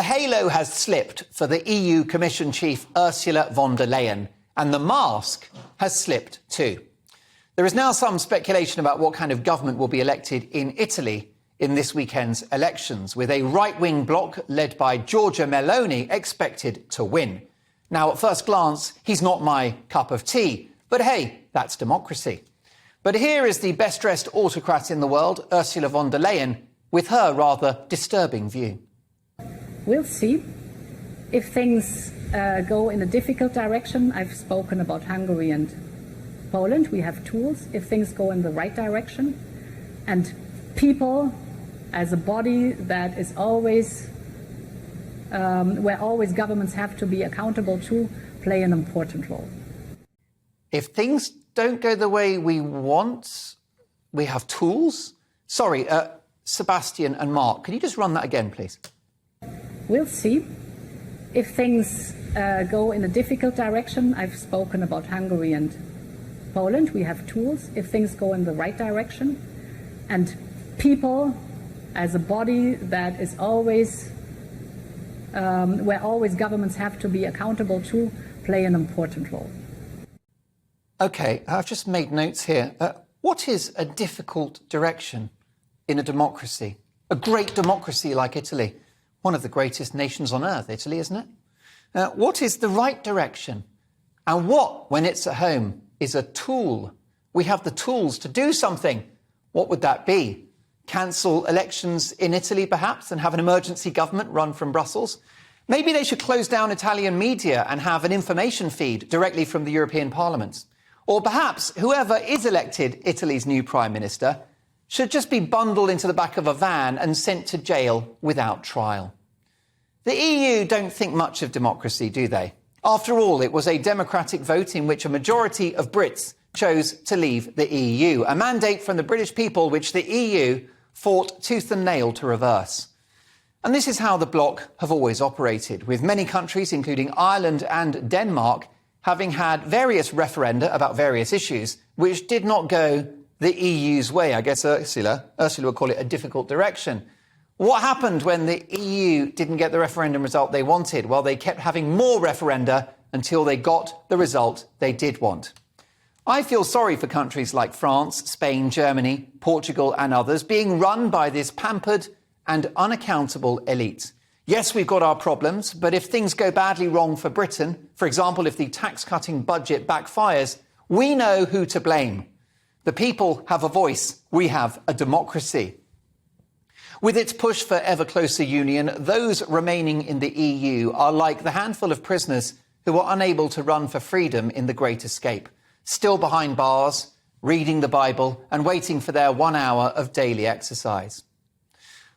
halo has slipped for the EU Commission Chief Ursula von der Leyen, and the mask has slipped too. There is now some speculation about what kind of government will be elected in Italy in this weekend's elections, with a right-wing bloc led by Giorgia Meloni expected to win. Now, at first glance, he's not my cup of tea, but hey, that's democracy. But here is the best-dressed autocrat in the world, Ursula von der Leyen, with her rather disturbing view. We'll see if things go in a difficult direction. I've spoken about Hungary and Poland. We have tools if things go in the right direction. And people, as a body that is always, where always governments have to be accountable to, play an important role. If things don't go the way we want, we have tools? Sorry, Sebastian and Mark, can you just run that again, please? We'll see if things go in a difficult direction. I've spoken about Hungary and Poland. We have tools if things go in the right direction. And people, as a body that is always, where always governments have to be accountable to, play an important role. OK, I've just made notes here. What is a difficult direction in a democracy? A great democracy like Italy. One of the greatest nations on earth, Italy, isn't it? What is the right direction? And what, when it's at home, is a tool? We have the tools to do something. What would that be? Cancel elections in Italy, perhaps, and have an emergency government run from Brussels? Maybe they should close down Italian media and have an information feed directly from the European Parliament. Or perhaps whoever is elected Italy's new Prime Minister should just be bundled into the back of a van and sent to jail without trial. The EU don't think much of democracy, do they? After all, it was a democratic vote in which a majority of Brits chose to leave the EU, a mandate from the British people which the EU fought tooth and nail to reverse. And this is how the bloc have always operated, with many countries, including Ireland and Denmark, having had various referenda about various issues which did not go the EU's way. I guess Ursula would call it a difficult direction. What happened when the EU didn't get the referendum result they wanted? Well, they kept having more referenda until they got the result they did want. I feel sorry for countries like France, Spain, Germany, Portugal and others being run by this pampered and unaccountable elite. Yes, we've got our problems, but if things go badly wrong for Britain, for example, if the tax-cutting budget backfires, we know who to blame. The people have a voice. We have a democracy. With its push for ever closer union, those remaining in the EU are like the handful of prisoners who were unable to run for freedom in the Great Escape, still behind bars, reading the Bible and waiting for their 1 hour of daily exercise.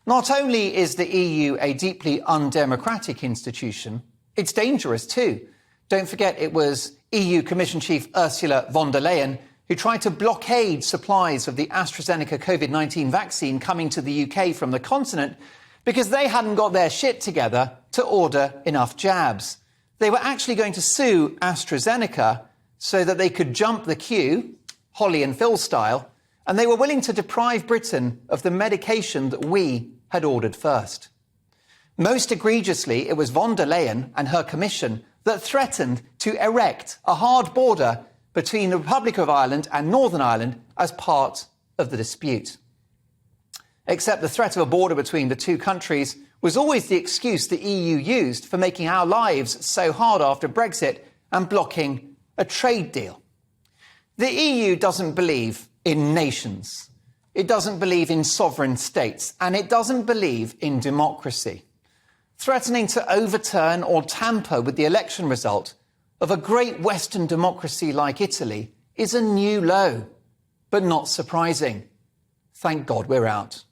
Not only is the EU a deeply undemocratic institution, it's dangerous too. Don't forget it was EU Commission Chief Ursula von der Leyen who tried to blockade supplies of the AstraZeneca COVID-19 vaccine coming to the UK from the continent because they hadn't got their shit together to order enough jabs. They were actually going to sue AstraZeneca so that they could jump the queue, Holly and Phil style, and they were willing to deprive Britain of the medication that we had ordered first. Most egregiously, it was von der Leyen and her commission that threatened to erect a hard border between the Republic of Ireland and Northern Ireland as part of the dispute. Except the threat of a border between the two countries was always the excuse the EU used for making our lives so hard after Brexit and blocking a trade deal. The EU doesn't believe in nations. It doesn't believe in sovereign states, and it doesn't believe in democracy. Threatening to overturn or tamper with the election result of a great Western democracy like Italy is a new low, but not surprising. Thank God we're out.